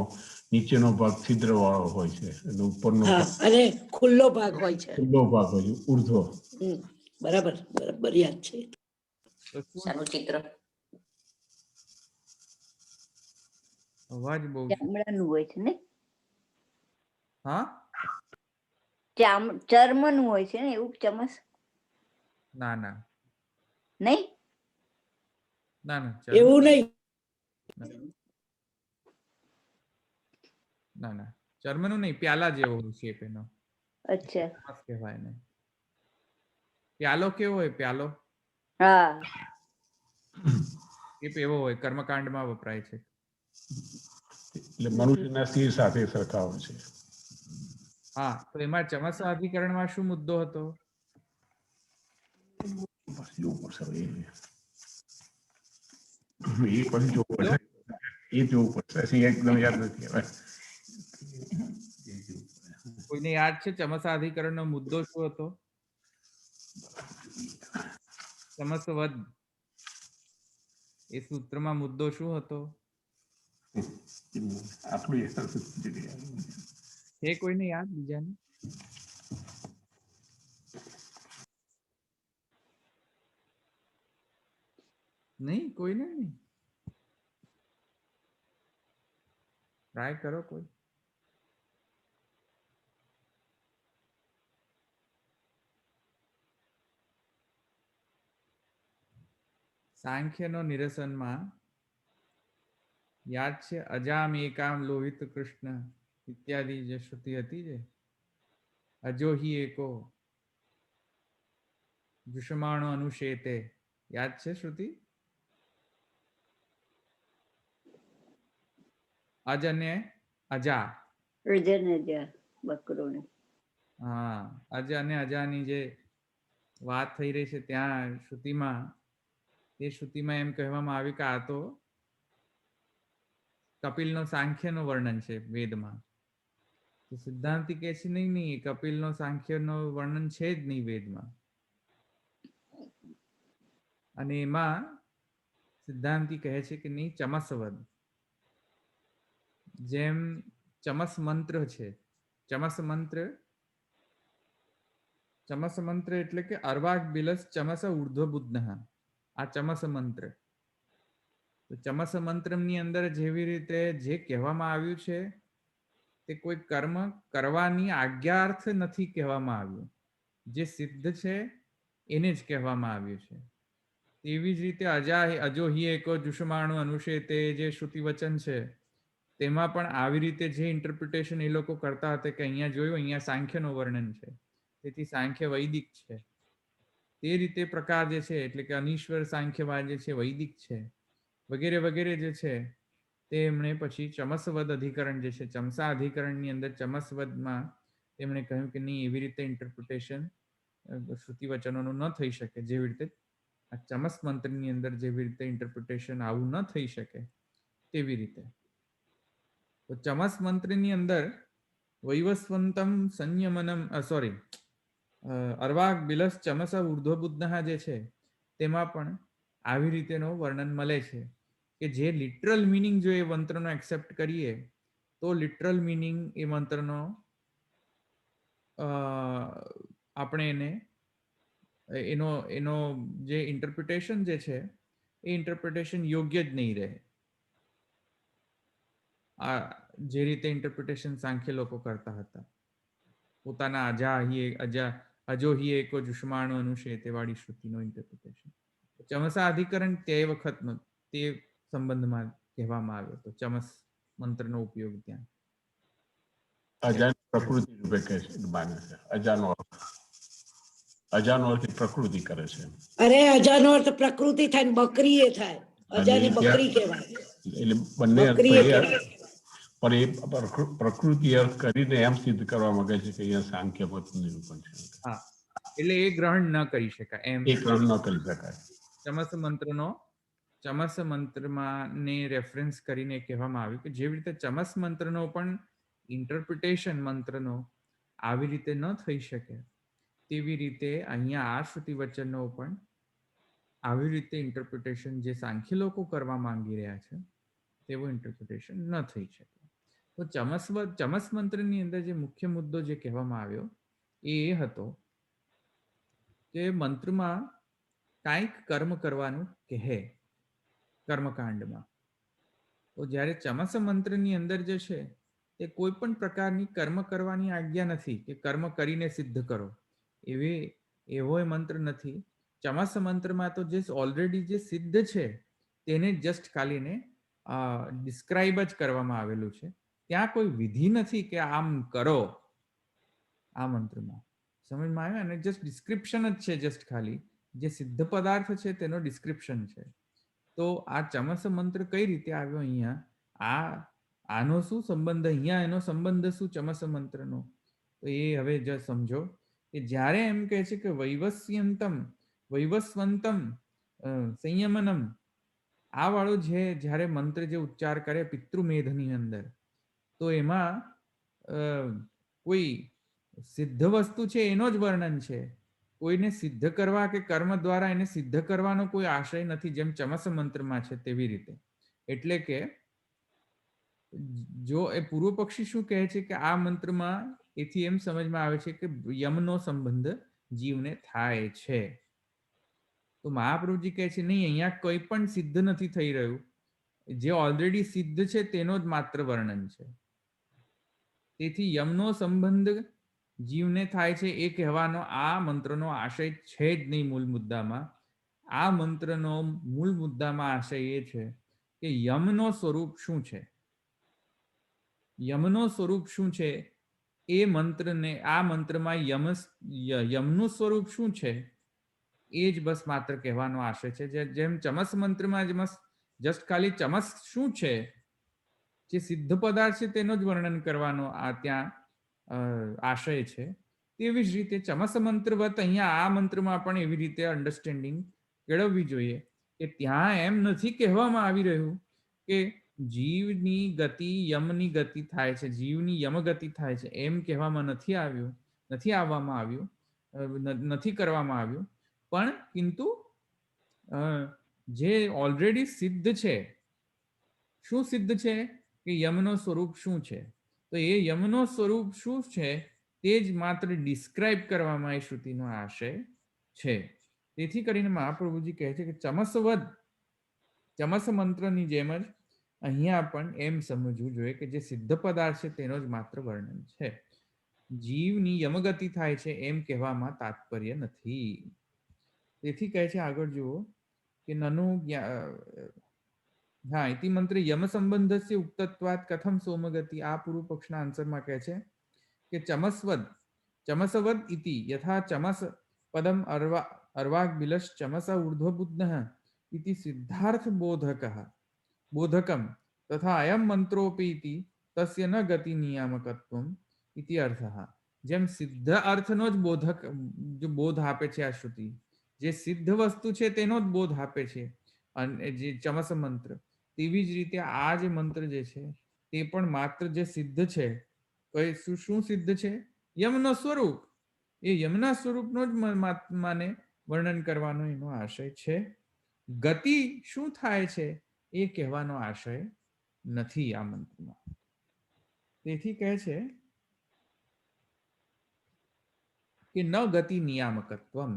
નીચેનો ભાગ છિદ્ર વાળો હોય છે અને ઉપરનો અને ખુલ્લો ભાગ હોય છે, ઉર્ધ્વ. બરાબર બરાબર યાદ છે. શાનું ચિત્ર? અવાજ બહુ ચામડાનું હોય છે ને? હા, ચર્મનું હોય છે ને એવું ચમસ? ના ના નહીં, ના ના એવું નહીં. ના ના ચર્મનું નહીં, પ્યાલા જેવો શેપ એનો. અચ્છા, કહેવાય ને. પ્યાલો કેવો હોય? પ્યાલો હા, શેપ એવો હોય, કર્મકાંડમાં વપરાય છે. એટલે મનુષ્યના શિર સાથે સરખાવે છે. હા, તો એમાં ચમસાધિકરણમાં શું મુદ્દો હતો? એકદમ યાદ નથી. કોઈને યાદ છે ચમસાધિકરણનો મુદ્દો શું હતો? ચમસવદ એ સૂત્રમાં મુદ્દો શું હતો? છે કોઈને યાદ? બીજાને નહીં? કોઈને નહીં? ટ્રાય કરો કોઈ. સાંખ્યનો નિરસનમાં યાદ છે અજામ એકામ લોહિત કૃષ્ણ ઇત્યાદિ જે શ્રુતિ હતી, જે અજો હિ એકો જુષમાણો અનુશેતે, યાદ છે શ્રુતિ? અજ અને અજા, અજન અજા બકરો ને. હા, અજ અને અજાની જે વાત થઈ રહી છે ત્યાં શ્રુતિમાં, એ શ્રુતિમાં એમ કહેવામાં આવ્યું કે આ તો કપિલનો સાંખ્યનો વર્ણન છે વેદમાં. તો સિદ્ધાંતિ કહે છે નહીં નહીં, કપિલનો સાંખ્યનો વર્ણન છે જ નહીં વેદમાં. અને એમાં સિદ્ધાંતિ કહે છે કે નહીં, ચમસવદ, જેમ ચમસ મંત્ર છે, ચમસ મંત્ર એટલે કે અર્વાગ બિલસ ચમસ ઉર્ધ્વ બુદ્ધ, આ ચમસ મંત્ર. તો ચમસ મંત્રની અંદર જેવી રીતે જે કહેવામાં આવ્યું છે તે કોઈ કર્મ કરવાની આજ્ઞાર્થ નથી કહેવામાં આવ્યું, જે સિદ્ધ છે એને જ કહેવામાં આવ્યું છે. તેવી જ રીતે અજો હિ એકો જુષમાણુ અનુશેતે જે શ્રુતિ વચન છે તેમાં પણ આવી રીતે જે ઇન્ટરપ્રિટેશન એ લોકો કરતા હતા કે અહીંયા જોયું, અહીંયા સાંખ્યનું વર્ણન છે, તેથી સાંખ્ય વૈદિક છે. તે રીતે પ્રકાર જે છે એટલે કે અનીશ્વર સાંખ્યવાદ જે છે વૈદિક છે, વગેરે વગેરે જે છે તે એમણે પછી ચમસવદ અધિકરણ જે છે, ચમસા અધિકરણની અંદર ચમસવદમાં તેમણે કહ્યું કે નહીં, એવી રીતે ઇન્ટરપ્રિટેશન શ્રુતિ વચનોનું ન થઈ શકે, જેવી રીતે આ ચમસ મંત્રની અંદર જેવી રીતે ઇન્ટરપ્રિટેશન આવું ન થઈ શકે તેવી રીતે. તો ચમસ મંત્રની અંદર વૈવસ્વંતમ સંયમનમ અર્વાગ બિલસ ચમસ ઉર્ધ્વ બુદ્ધ જે છે તેમાં પણ આવી રીતેનો વર્ણન મળે છે કે જે લિટરલ મિનિંગ જો એ મંત્રનો એક્સેપ્ટ કરીએ તો લિટરલ મિનિંગ એ મંત્રનો આપણે એનો જે ઇન્ટરપ્રિટેશન જે છે એ ઇન્ટરપ્રિટેશન યોગ્ય જ નહીં રહે. આ જે રીતે ઇન્ટરપ્રિટેશન સાંખ્ય લોકો કરતા હતા, પોતાના અજો હિ એકો જુષમાણો અનુશેતે વાળી શ્રુતિનો ઇન્ટરપ્રિટેશન. ચમસા અધિકરણ તે વખતનો તે સંબંધમાં કહેવામાં આવ્યો હતો, ચમસ મંત્રનો ઉપયોગ ત્યાં. અજાન પ્રકૃતિ રૂપે કહે છે, માને છે અજાનો અર્થ પ્રકૃતિ કરે છે. અરે અજાનો અર્થ પ્રકૃતિ થાય ને બકરી એ થાય, અજાની બકરી કહેવાય. એટલે બંને બકરી એ કહેવાય. પણ એ પ્રકૃતિ અર્થ કરીને એમ સિદ્ધ કરવા માંગે છે કે અહીંયા સાંખ્ય મત નિરૂપણ છે. હા, એટલે એ ગ્રહણ ન કરી શકાય એમ, એ ગ્રહણ ન કરી શકાય. ચમસ મંત્રમાં ને રેફરન્સ કરીને કહેવામાં આવ્યું કે જેવી રીતે ચમસ મંત્રનો પણ ઇન્ટરપ્રિટેશન મંત્રનો આવી રીતે ન થઈ શકે, તેવી રીતે અહીંયા આ શ્રુતિ વચનનો પણ આવી રીતે ઇન્ટરપ્રિટેશન જે સાંખ્ય લોકો કરવા માંગી રહ્યા છે તેવું ઇન્ટરપ્રિટેશન ન થઈ શકે. તો ચમસ મંત્રની અંદર જે મુખ્ય મુદ્દો જે કહેવામાં આવ્યો એ હતો કે મંત્રમાં કાંઈક કર્મ કરવાનું કહે કર્મકાંડમાં. તો જ્યારે ચમસ મંત્રની અંદર જે છે તે કોઈ પણ પ્રકારની કર્મ કરવાની આજ્ઞા નથી કે કર્મ કરીને સિદ્ધ કરો, એવો મંત્ર નથી. ચમસ મંત્રમાં તો જે ઓલરેડી જે સિદ્ધ છે તેને જસ્ટ ખાલીને ડિસ્ક્રાઇબ જ કરવામાં આવેલું છે. ત્યાં કોઈ વિધિ નથી કે આમ કરો આ મંત્રમાં, સમજમાં આવ્યું? અને જસ્ટ ડિસ્ક્રિપ્શન જ છે, જસ્ટ ખાલી જે સિદ્ધ પદાર્થ છે તેનો ડિસ્ક્રિપ્શન છે. તો આ ચમસ મંત્ર કઈ રીતે આવ્યો અહીંયા, આનો શું સંબંધ, અહીંયા એનો સંબંધ શું ચમસ મંત્રનો? તો એ હવે જ સમજો કે જ્યારે એમ કહે છે કે વૈવસ્વંતમ સંયમનમ, આ વાળો જ્યારે મંત્ર જે ઉચ્ચાર કરે પિતૃમેધની અંદર, તો એમાં કોઈ સિદ્ધ વસ્તુ છે એનો જ વર્ણન છે, કોઈને સિદ્ધ કરવા કે કર્મ દ્વારા એને સિદ્ધ કરવાનો કોઈ આશય નથી, જેમ ચમસ મંત્રમાં છે તેવી રીતે. એટલે કે જો એ પૂર્વ પક્ષી શું કહે છે કે આ મંત્રમાં એથી એમ સમજમાં આવે છે કે યમનો સંબંધ જીવને થાય છે. તો મહાપ્રભુજી કહે છે નહીં, અહીંયા કોઈ પણ સિદ્ધ નથી થઈ રહ્યું, જે ઓલરેડી સિદ્ધ છે તેનો જ માત્ર વર્ણન છે. તેથી યમનો સંબંધ જીવને થાય છે એ કહેવાનો આ મંત્રનો આશય છે જ નહીં મૂળ મુદ્દામાં. આ મંત્રનો મૂળ મુદ્દામાં આશય એ છે કે યમનો સ્વરૂપ શું છે, યમનો સ્વરૂપ શું છે એ મંત્રને, આ મંત્રમાં યમનું સ્વરૂપ શું છે એ જ બસ માત્ર કહેવાનો આશય છે. જેમ ચમસ મંત્રમાં જસ્ટ ખાલી ચમસ શું છે, જે સિદ્ધ પદાર્થ છે તેનો જ વર્ણન કરવાનો આ ત્યાં આશય છે. તેવી જ રીતે ચમસ મંત્રવત અહીંયા આ મંત્રમાં પણ એવી રીતે અન્ડરસ્ટેન્ડિંગ કેળવવી જોઈએ કે ત્યાં એમ નથી કહેવામાં આવી રહ્યું કે જીવની ગતિ યમની ગતિ થાય છે, જીવની યમ ગતિ થાય છે, એમ કહેવામાં નથી આવવામાં આવ્યું, નથી કરવામાં આવ્યું. પણ કિંતુ જે ઓલરેડી સિદ્ધ છે, શું સિદ્ધ છે કે યમનો સ્વરૂપ શું છે, તો એ યમનો સ્વરૂપ શું છે તે જ માત્ર ડિસ્ક્રાઇબ કરવામાં એ શ્રુતિનો આશય છે. તેથી કરીને મહાપ્રભુજી કહે છે કે ચમસ મંત્રની જેમ જ અહીંયા પણ એમ સમજવું જોઈએ કે જે સિદ્ધ પદાર્થ છે તેનો જ માત્ર વર્ણન છે, જીવની યમગતિ થાય છે એમ કહેવામાં તાત્પર્ય નથી. તેથી કહે છે આગળ જુઓ કે નનુ હા ઇતિ મંત્ર યમ સંબંધસ્ય ઉક્તત્વાત કથમ સોમગતિ. આ પૂર્વ પક્ષના આન્સરમાં કહે છે કે ચમસવદ ઇતિ યથા ચમસ પદમ અર્વાગ બિલશ ચમસ ઊર્ધ્વબુદ્ધઃ ઇતિ સિદ્ધાર્થ બોધકમ તથા અયમ મંત્રોપી ઇતિ તસ્ય ન ગતિ નિયામકત્વમ ઇતિ અર્થઃ. જેમ સિદ્ધ અર્થનો જ બોધ આપે છે આ શ્રુતિ, જે સિદ્ધ વસ્તુ છે તેનો જ બોધ આપે છે અને જે ચમસ મંત્ર, તેવી જ રીતે આ જે મંત્ર જે છે તે પણ માત્ર જે સિદ્ધ છે, શું સિદ્ધ છે, યમનો સ્વરૂપ, એ યમના સ્વરૂપનો જ માને વર્ણન કરવાનો એનો આશય છે. ગતિ શું થાય છે એ કહેવાનો આશય નથી આ મંત્રમાં. તેથી કહે છે કે ન ગતિ નિયામકત્વમ,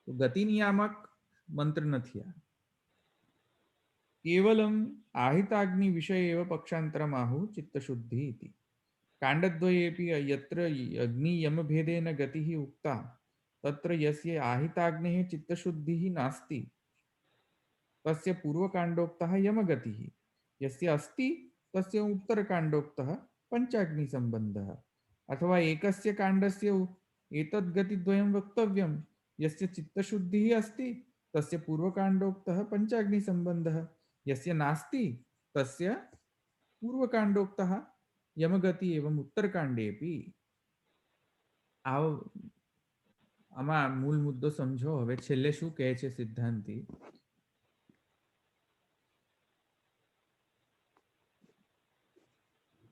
તો ગતિ નિયામક મંત્ર નથી આ. કેવલમ આહિતાગ્નિ વિષય એવ પક્ષાંતરમ આહુ ચિત્તશુદ્ધિ ઇતિ. કાંડદ્વયેપી યત્ર અગ્નિ યમ ભેદેન ગતિઃ ઉક્તા તત્ર યસ્ય આહિતાગ્નેઃ ચિત્તશુદ્ધિઃ નાસ્તિ તસ્ય પૂર્વકાંડોક્તઃ યમગતિઃ, યસ્ય અસ્તિ તસ્ય ઉત્તરકાંડોક્તઃ પંચાગ્નિ સંબંધઃ. અથવા એકસ્ય કાંડસ્ય એતદ્ગતિદ્વયં વક્તવ્યમ, યસ્ય ચિત્તશુદ્ધિઃ અસ્તિ તસ્ય પૂર્વકાંડોક્તઃ પંચાગ્નિ સંબંધઃ, યસ્ય નાસ્તિ તસ્ય પૂર્વકાંડોક્તઃ યમગતિ એવં ઉત્તરકાંડેપી. આમાં મૂળ મુદ્દો સમજો. હવે છેલ્લે શું કહે છે સિદ્ધાંતી,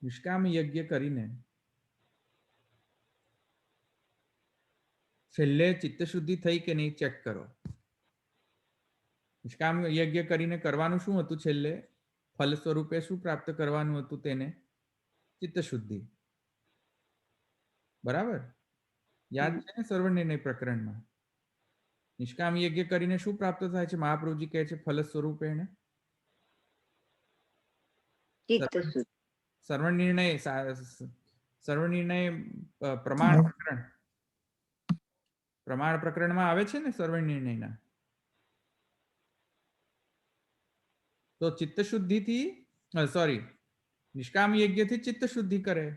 નિષ્કામ યજ્ઞ કરીને છેલ્લે ચિત્તશુદ્ધિ થઈ કે નહીં ચેક કરો. નિષ્કામ યજ્ઞ કરીને કરવાનું શું હતું, છેલ્લે ફલ સ્વરૂપે શું પ્રાપ્ત કરવાનું હતું, તેને ચિત્તશુદ્ધિ. બરાબર, યાદ છે ને સર્વનિર્ણય પ્રકરણમાં નિષ્કામ યજ્ઞ કરીને શું પ્રાપ્ત થાય છે, મહાપ્રભુજી કહે છે ફલ સ્વરૂપે સર્વનિર્ણય પ્રમાણ પ્રકરણમાં આવે છે ને સર્વનિર્ણયના. તો ચિત્તશુદ્ધિથી નિષ્કામ યજ્ઞથી ચિત્તશુદ્ધિ કરે.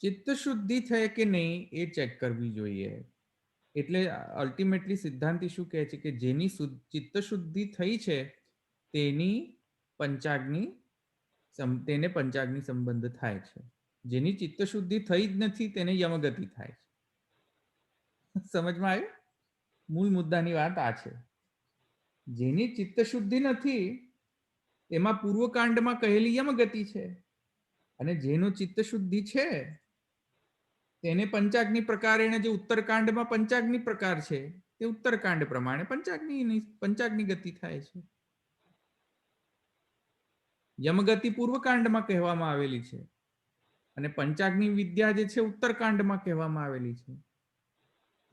ચિત્તશુદ્ધિ થાય કે નહીં એ ચેક કરવી જોઈએ. એટલે અલ્ટિમેટલી સિદ્ધાંતી શું કહે છે કે જેની ચિત્તશુદ્ધિ થઈ છે તેને પંચાગ્નિ સંબંધ થાય છે. જેની ચિત્તશુદ્ધિ થઈ જ નથી તેને યમગતિ થાય છે. સમજમાં આવ્યું? મૂળ મુદ્દાની વાત આ છે. જેની ચિત્તશુદ્ધિ નથી એમાં પૂર્વકાંડમાં કહેલી યમગતિ છે, અને જેનું ચિત્તશુદ્ધિ છે તેને પંચાગ્નિ પ્રકાર, એને જે ઉત્તરકાંડમાં પંચાગ્નિ પ્રકાર છે તે ઉત્તરકાંડ પ્રમાણે પંચાગ્નિ ગતિ થાય છે. યમગતિ પૂર્વકાંડમાં કહેવામાં આવેલી છે અને પંચાગ્નિ વિદ્યા જે છે ઉત્તરકાંડમાં કહેવામાં આવેલી છે.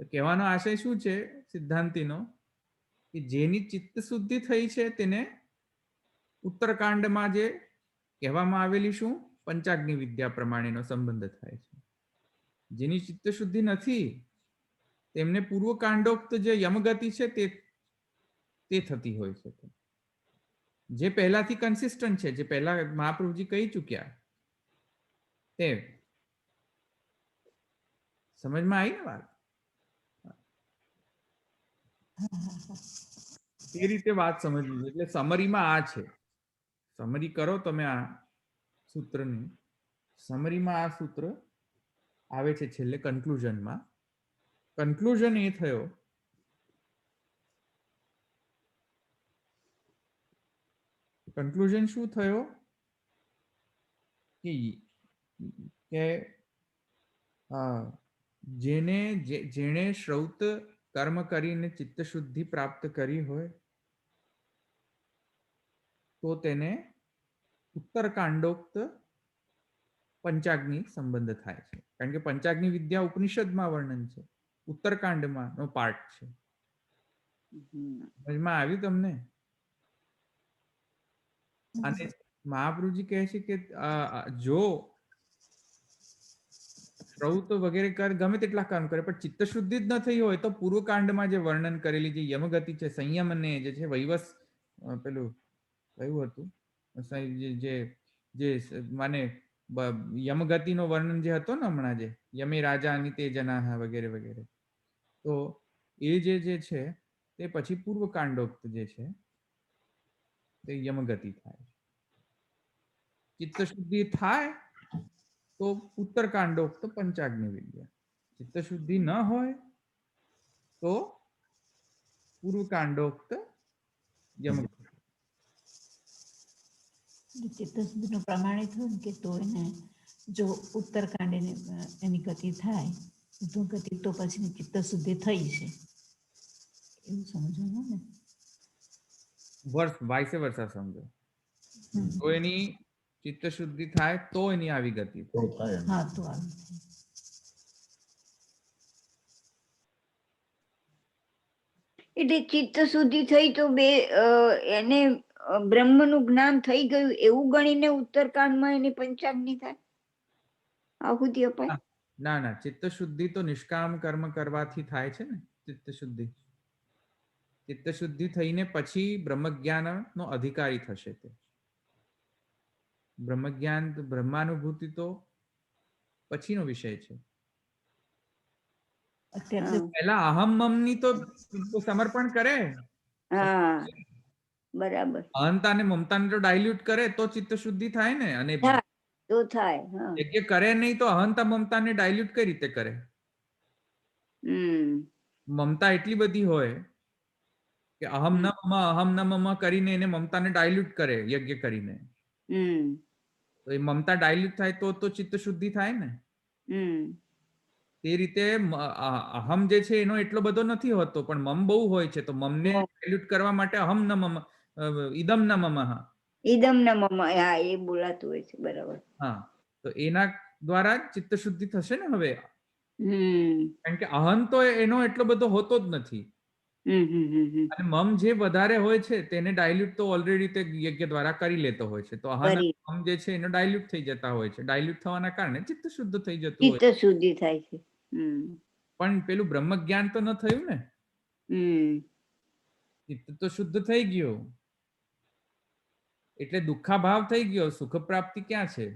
તો કહેવાનો આશય શું છે સિદ્ધાંતિનો, કે જેની ચિત્ત શુદ્ધિ થઈ છે તેને ઉત્તરકાંડમાં જે કહેવામાં આવેલી શું પંચાગ્નિ વિદ્યા પ્રમાણેનો સંબંધ થાય છે. જેની ચિત્ત શુદ્ધિ નથી તેમને પૂર્વ કાંડોક્ત જે યમગતિ છે તે થતી હોય છે, જે પહેલાથી કન્સિસ્ટન્ટ છે, જે પહેલા મહાપ્રભુજી કહી ચૂક્યા તે. સમજમાં આવી ને વાત? એ રીતે વાત સમજવી. એટલે સમરીમાં આ છે. સમરી કરો તમે આ સૂત્રની. સમરીમાં આ સૂત્ર આવે છે છેલ્લે કન્ક્લુઝનમાં. કન્ક્લુઝન એ થયો કન્ક્લુઝન શું થયો કે જેણે શ્રૌત કર્મ કરીને ચિત્ત શુદ્ધિ પ્રાપ્ત કરી હોય તો તેને ઉત્તરકાંડોક્ત પંચાગ્નિ સંબંધ થાય છે. કારણ કે પંચાગ્નિ વિદ્યા ઉપનિષદમાં વર્ણન છે, ઉત્તરકાંડમાં નો પાર્ટ છે. સમજમાં આવ્યું તમને? અને મહાપ્રભુજી કહે છે કે જો શ્રૌત વગેરે ગમે તેટલા કર્મ કરે પણ ચિત્ત શુદ્ધિ જ ન થઈ હોય તો પૂર્વકાંડમાં જે વર્ણન કરેલી જે યમગતિ છે, સંયમ અને જે છે વૈવસ, પેલું કયું હતું જે માને યમગતિનો વર્ણન જે હતો ને હમણાં, જે યમે રાજા અને તે જના વગેરે વગેરે, તો એ જે છે તે પછી પૂર્વકાંડોક્ત જે છે તે યમગતિ થાય. ચિત્ત શુદ્ધિ થાય તો ઉત્તરકાંડોક્ત પંચાગ્નિ વિદ્યા. ચિત્ત શુદ્ધિ ન હોય તો પૂર્વકાંડોક્ત યમગતિ. ચિત્તશુદ્ધિનું પ્રમાણિત હોય ને કે તો એને જો ઉત્તરકાંડ એની ગતિ થાય ગતિ તો પછી ચિત્ત શુદ્ધિ થઈ છે એવું સમજવાનું ને. વાઇસે વર્સા સમજો. તો એની ચિત્ત શુદ્ધિ થાય તો એની આવી ગતિ થાય. હા, તો આવી થાય. એટલે ચિત્ત શુદ્ધિ થઈ તો એને બ્રહ્મનું જ્ઞાન થઈ ગયું એવું ગણીને ઉત્તરકાંડમાં એની પંચાગ્નિ થાય, આહુતિ અપાય? ના ના, ચિત્ત શુદ્ધિ તો નિષ્કામ કર્મ કરવાથી થાય છે ને. ચિત્ત શુદ્ધિ થઈને પછી બ્રહ્મજ્ઞાન નો અધિકારી થશે. તે બ્રહ્મજ્ઞાન બ્રહ્માનુભૂતિ તો પછીનો વિષય છે. પહેલા અહમ મમ ની તો સમર્પણ કરે. હા, બરાબર. અહંતા ને મમતા ને તો ડાયલ્યુટ કરે તો ચિત્ત શુદ્ધિ થાય ને. અને તો થાય. યજ્ઞ કરે નહીં તો અહંતા મમતા ને ડાયલ્યુટ કઈ રીતે કરે? મમતા એટલી બધી હોય કે અહમ ન મમ કરીને એને મમતાને ડાયલ્યુટ કરે યજ્ઞ કરીને. તો એ મમતા ડાયલ્યુટ થાય તો ચિત્ત શુદ્ધિ થાય ને. તે રીતે અહમ જે છે એનો એટલો બધો નથી હોતો, પણ મમ બહુ હોય છે. તો મમને ડાયલ્યુટ કરવા માટે અહમ ન મમ ઇદમ ન મમ. ઇદમ ન મમ, હા, એ બોલાતું હોય છે. બરાબર. હા, તો એના દ્વારા ચિત્ત શુદ્ધિ થશે ને હવે. કારણ કે અહમ તો એનો એટલો બધો હોતો જ નથી. અને મમ જે વધારે હોય છે તેને ડાયલ્યુટ તો ઓલરેડી તે યજ્ઞ દ્વારા કરી લેતો હોય છે. તો અહમ જે છે એનો ડાયલ્યુટ થઈ જતા હોય છે. ડાયલ્યુટ થવાના કારણે ચિત્ત શુદ્ધ થઈ જતું હોય. ચિત્ત શુદ્ધિ થાય છે. પણ પેલું બ્રહ્મ જ્ઞાન તો ન થયું ને. ચિત્ત તો શુદ્ધ થઈ ગયો એટલે દુઃખાભાવ થઈ ગયો. સુખ પ્રાપ્તિ ક્યાં છે?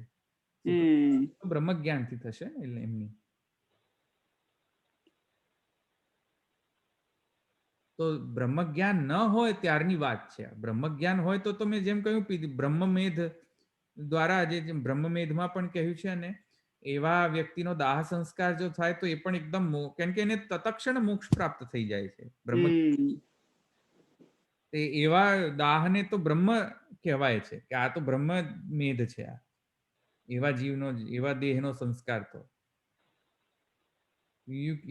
બ્રહ્મ જ્ઞાન થી થશે ને. એટલે એમની તો બ્રહ્મ જ્ઞાન ન હોય ત્યારની વાત છે. બ્રહ્મ જ્ઞાન હોય તો મેં જેમ કહ્યું બ્રહ્મમેધ દ્વારા જે બ્રહ્મમેધમાં પણ કહ્યું છે. અને એવા વ્યક્તિનો દાહ સંસ્કાર જો થાય તો એ પણ એકદમ, કેમ કે એને તત્ક્ષણ મોક્ષ પ્રાપ્ત થઈ જાય છે. બ્રહ્મ એવા દાહને તો બ્રહ્મ કહેવાય છે કે આ તો બ્રહ્મ મેધ છે. આ એવા જીવનો, એવા દેહનો સંસ્કાર. તો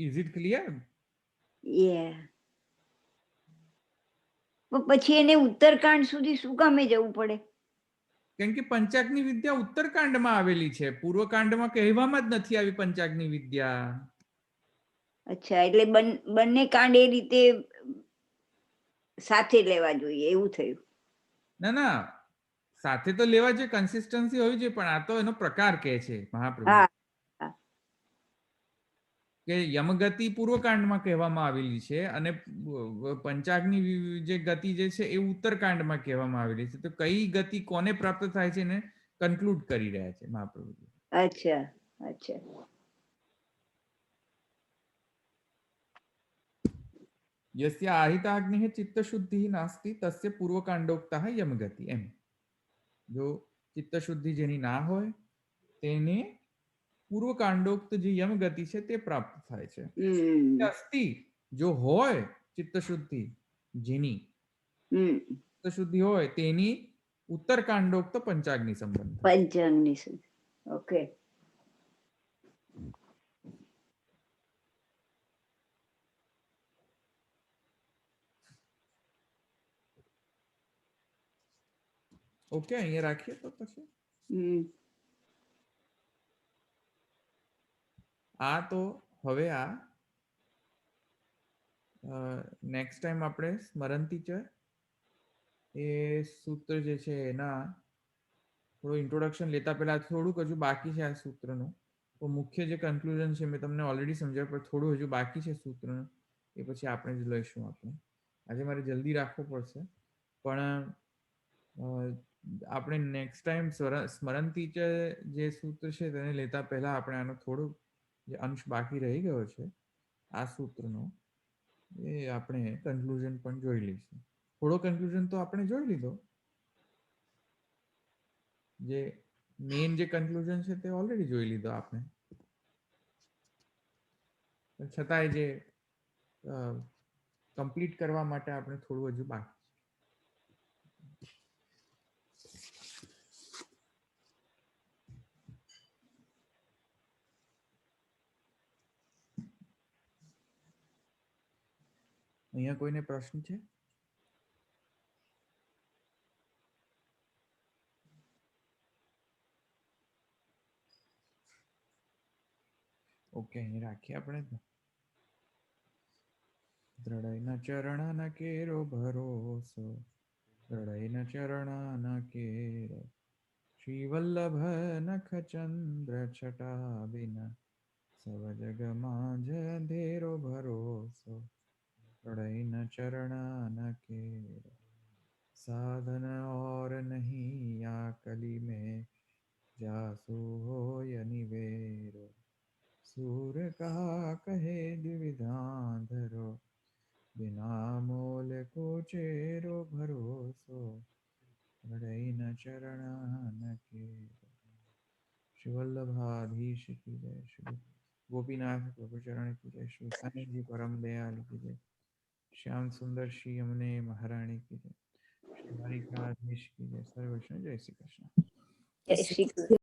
ઇઝ ઇટ ક્લિયર? પછી એને ઉત્તરકાંડ સુધી શું કામે જવું પડે? કેમ કે પંચાગ્નિ વિદ્યા ઉત્તરકાંડમાં આવેલી છે. પૂર્વકાંડમાં કહેવામાં જ નથી આવી પંચાગ્નિ વિદ્યા. અચ્છા, એટલે બંને કાંડ એ રીતે સાથે લેવા જોઈએ એવું થયું? ના ના, સાથે તો લેવા જોઈએ, કન્સિસ્ટન્સી હોવી જોઈએ. પણ આ તો એનો પ્રકાર કહે છે મહાપ્રભુ. કે યમગતિ પૂર્વકાંડમાં કહેવામાં આવેલી છે અને પંચાગ્નિ જે ગતિ જે છે એ ઉત્તરકાંડમાં કહેવામાં આવેલી છે. તો કઈ ગતિ કોને પ્રાપ્ત થાય છે એને કન્ક્લુડ કરી રહ્યા છે મહાપ્રભુજી. અચ્છા અચ્છા. યસ્ય આહિતાગ્નિ ચિત્તશુદ્ધિ નાસ્તિ તસ્ય પૂર્વકાંડોક્તા યમગતિ. એમ જો ચિત્તશુદ્ધિ જેની ના હોય તેને પૂર્વકાંડોક્ત જે યમગતિ છે તે પ્રાપ્ત થાય છે. અસ્તિ જો હોય ચિત્તશુદ્ધિ જેની ચિત્તશુદ્ધિ હોય તેની ઉત્તરકાંડોક્ત પંચાગ્નિ સંબંધ. પંચાગ્નિ. ઓકે. ઓકે, અહીંયા રાખીએ તો પછી આ તો હવે આ નેક્સ્ટ ટાઈમ આપણે સ્મરંતી છે એ સૂત્ર જે છે એના થોડું ઇન્ટ્રોડક્શન લેતા પહેલા થોડુંક હજુ બાકી છે આ સૂત્રનું. તો મુખ્ય જે કન્ક્લુઝન છે મેં તમને ઓલરેડી સમજાવ્યું, પણ થોડું હજુ બાકી છે સૂત્રનું, એ પછી આપણે જ લઈશું. આજે મારે જલ્દી રાખવું પડશે, પણ આપણે નેક્સ્ટ ટાઈમ સ્મરંતી જે સૂત્ર છે તેને લેતા પહેલા આપણે આનો થોડું જે અંશ બાકી રહી ગયો છે આ સૂત્રનો એ આપણે કન્ક્લુઝન પણ જોઈ લઈશું. થોડો કન્ક્લુઝન તો આપણે જોઈ લીધો, જે મેઇન જે કન્ક્લુઝન છે તે ઓલરેડી જોઈ લીધો આપણે, પણ છતાંય જે કમ્પ્લીટ કરવા માટે આપણે થોડું હજુ બાકી. અહીંયા કોઈને પ્રશ્ન છે? ઓકે, અહીં રાખીએ આપણે. દ્રઢઈના ચરણ કેરો ભરોસો, દ્રઢઈના ચરણ કેરો, શ્રી વલ્લભ નખ ચંદ્ર છટા બિના, સવ જગ માઝ અંધેરો ભરોસો, દ્રઢઈના ચરણ કેરો, साधन और नहीं आकली में, जासु होय निवेरो, सूर कहा कहे द्विविधांधरो, बिना मोल को चेरो भरोसो, द्रढ़इन चरण केरो. श्री वल्लभाधीश की जय, श्री गोपीनाथ प्रभु चरण की जय, श्री साईं जी परम दयाल की जय, श्याम सुंदर श्री यमुने महारानी की जय, श्री द्वारिकाधीश की जय. सर्व वैष्णव जय श्री कृष्ण. જય શ્રી કૃષ્ણ.